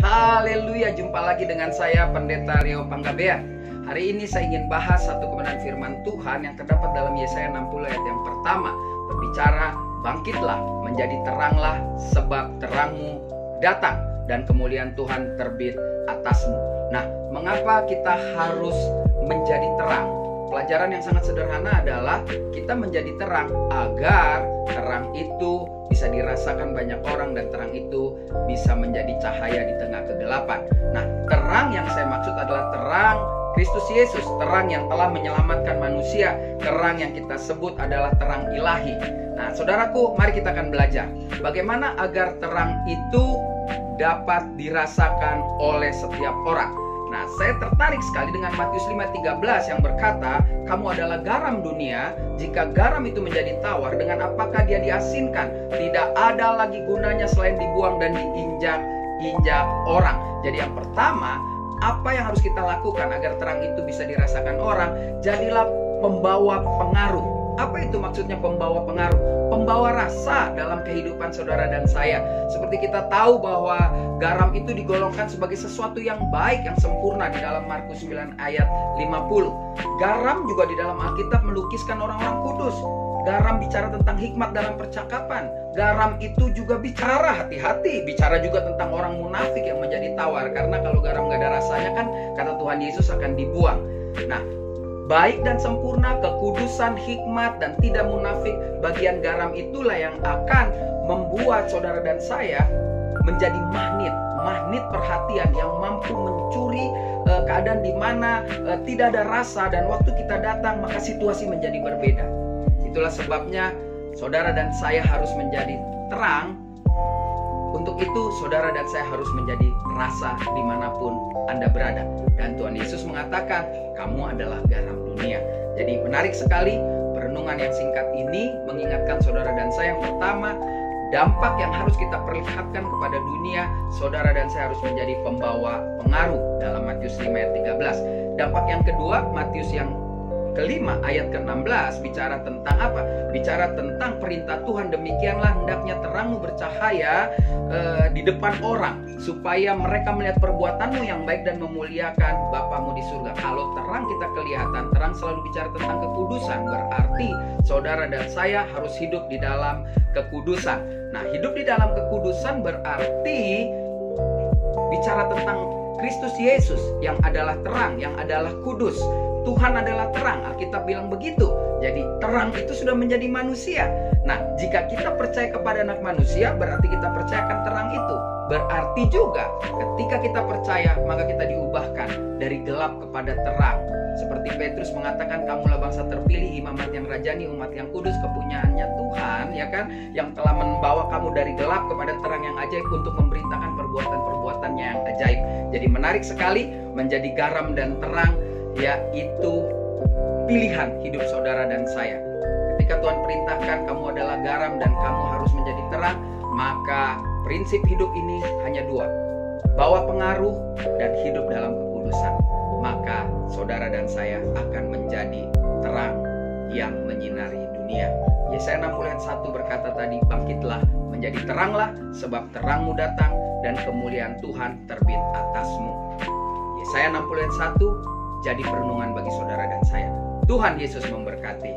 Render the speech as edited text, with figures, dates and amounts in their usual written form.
Haleluya, jumpa lagi dengan saya Pendeta Rio Panggabea. Hari ini saya ingin bahas satu kebenaran firman Tuhan yang terdapat dalam Yesaya 60 ayat yang pertama, berbicara, bangkitlah, menjadi teranglah, sebab terangmu datang dan kemuliaan Tuhan terbit atasmu. Nah, mengapa kita harus menjadi terang? Pelajaran yang sangat sederhana adalah kita menjadi terang agar terang itu bisa dirasakan banyak orang dan terang itu bisa menjadi cahaya di tengah kegelapan. Nah, terang yang saya maksud adalah terang Kristus Yesus, terang yang telah menyelamatkan manusia, terang yang kita sebut adalah terang ilahi. Nah, saudaraku, mari kita akan belajar bagaimana agar terang itu dapat dirasakan oleh setiap orang. Nah, saya tertarik sekali dengan Matius 5:13 yang berkata, kamu adalah garam dunia. Jika garam itu menjadi tawar, dengan apakah dia diasinkan? Tidak ada lagi gunanya selain dibuang dan diinjak-injak orang. Jadi yang pertama, apa yang harus kita lakukan agar terang itu bisa dirasakan orang? Jadilah pembawa pengaruh. Apa itu maksudnya pembawa pengaruh? Pembawa rasa dalam kehidupan saudara dan saya. Seperti kita tahu bahwa garam itu digolongkan sebagai sesuatu yang baik, yang sempurna di dalam Markus 9 ayat 50. Garam juga di dalam Alkitab melukiskan orang-orang kudus. Garam bicara tentang hikmat dalam percakapan. Garam itu juga bicara hati-hati, bicara juga tentang orang munafik yang menjadi tawar. Karena kalau garam gak ada rasanya kan, kata Tuhan Yesus, akan dibuang. Nah, baik dan sempurna, kekudusan, hikmat, dan tidak munafik, bagian garam itulah yang akan membuat saudara dan saya menjadi magnet perhatian yang mampu mencuri keadaan di mana tidak ada rasa, dan waktu kita datang maka situasi menjadi berbeda. Itulah sebabnya saudara dan saya harus menjadi terang. Untuk itu saudara dan saya harus menjadi rasa dimanapun Anda berada. Dan Tuhan Yesus mengatakan, kamu adalah garam dunia. Jadi menarik sekali perenungan yang singkat ini mengingatkan saudara dan saya. Yang pertama, dampak yang harus kita perlihatkan kepada dunia, saudara dan saya harus menjadi pembawa pengaruh dalam Matius 5 ayat 13. Dampak yang kedua, Matius yang kelima ayat ke-16 bicara tentang apa? Bicara tentang perintah Tuhan, demikianlah hendaknya terangmu bercahaya di depan orang, supaya mereka melihat perbuatanmu yang baik dan memuliakan Bapamu di surga. Kalau terang kita kelihatan, terang selalu bicara tentang kekudusan, berarti saudara dan saya harus hidup di dalam kekudusan. Nah, hidup di dalam kekudusan berarti bicara tentang Kristus Yesus yang adalah terang, yang adalah kudus. Tuhan adalah terang, Alkitab bilang begitu. Jadi terang itu sudah menjadi manusia. Nah, jika kita percaya kepada anak manusia, berarti kita percayakan terang itu. Berarti juga ketika kita percaya, maka kita diubahkan dari gelap kepada terang. Seperti Petrus mengatakan, kamulah bangsa terpilih, imamat yang rajani, umat yang kudus, kepunyaannya Tuhan, ya kan, yang telah membawa kamu dari gelap kepada terang yang ajaib untuk memberitakan perbuatan-perbuatannya yang ajaib. Jadi menarik sekali menjadi garam dan terang, yaitu pilihan hidup saudara dan saya. Ketika Tuhan perintahkan kamu adalah garam dan kamu harus menjadi terang, maka prinsip hidup ini hanya dua: bawa pengaruh dan hidup dalam kekudusan. Maka saudara dan saya akan menjadi terang yang menyinari dunia. Yesaya 60 ayat 1 berkata tadi, bangkitlah, menjadi teranglah, sebab terangmu datang dan kemuliaan Tuhan terbit atasmu. Yesaya 60 ayat 1 jadi perenungan bagi saudara dan saya. Tuhan Yesus memberkati.